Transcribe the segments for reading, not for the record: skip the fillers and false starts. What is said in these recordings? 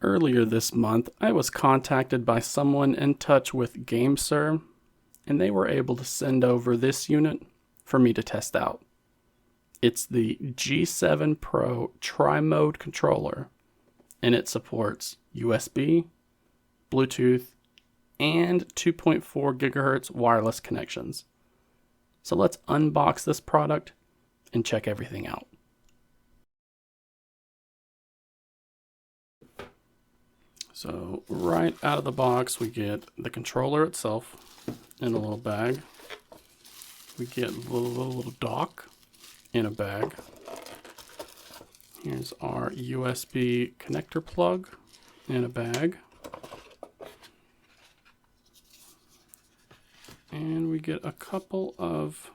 Earlier this month, I was contacted by someone in touch with Gamesir, and they were able to send over this unit for me to test out. It's the G7 Pro Tri-Mode controller, and it supports USB, Bluetooth, and 2.4 gigahertz wireless connections. So let's unbox this product and check everything out. So right out of the box, we get the controller itself in a little bag. We get a little dock in a bag. Here's our USB connector plug in a bag. And we get a couple of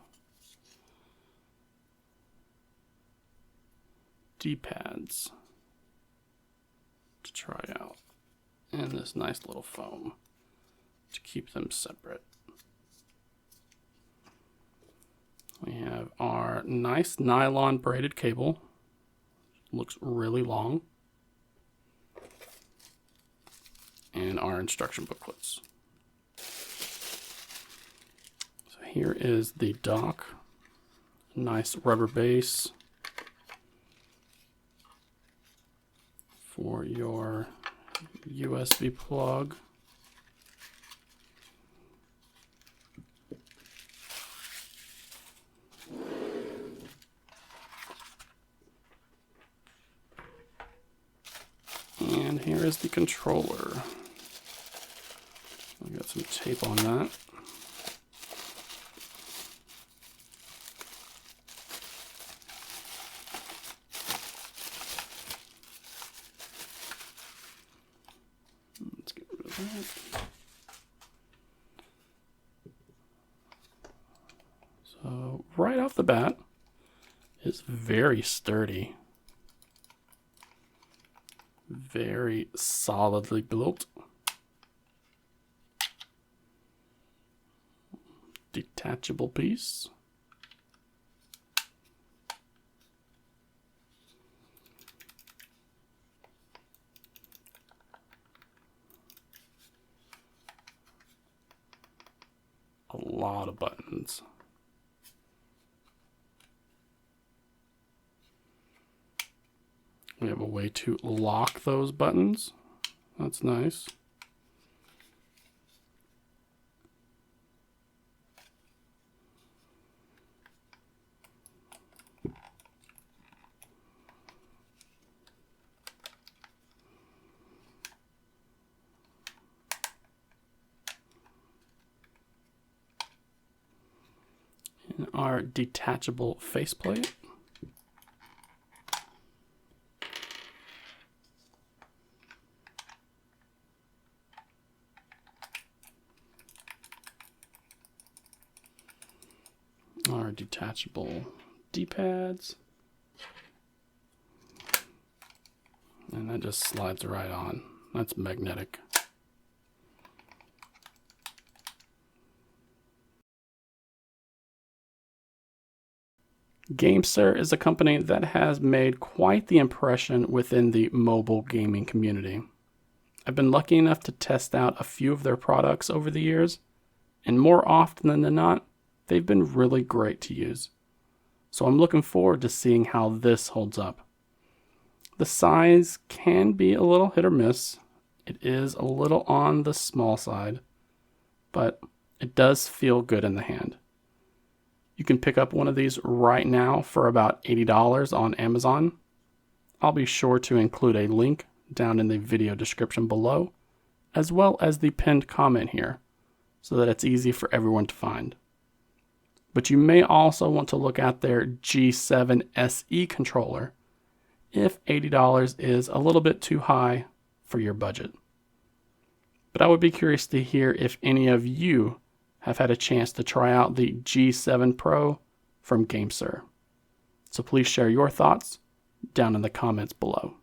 D-pads to try out. And this nice little foam to keep them separate. We have our nice nylon braided cable. Looks really long. And our instruction booklets. So here is the dock. Nice rubber base for your USB plug. And here is the controller. We got some tape on that. Let's get rid of that. So right off the bat, it's very sturdy. Very solidly built. Detachable piece. A lot of buttons. We have a way to lock those buttons. That's nice. And our detachable faceplate. Our detachable D-pads, and that just slides right on. That's magnetic. Gamesir is a company that has made quite the impression within the mobile gaming community. I've been lucky enough to test out a few of their products over the years, and more often than not, they've been really great to use. So I'm looking forward to seeing how this holds up. The size can be a little hit or miss. It is a little on the small side, but it does feel good in the hand. You can pick up one of these right now for about $80 on Amazon. I'll be sure to include a link down in the video description below, as well as the pinned comment here, so that it's easy for everyone to find. But you may also want to look at their G7 SE controller if $80 is a little bit too high for your budget. But I would be curious to hear if any of you have had a chance to try out the G7 Pro from Gamesir. So please share your thoughts down in the comments below.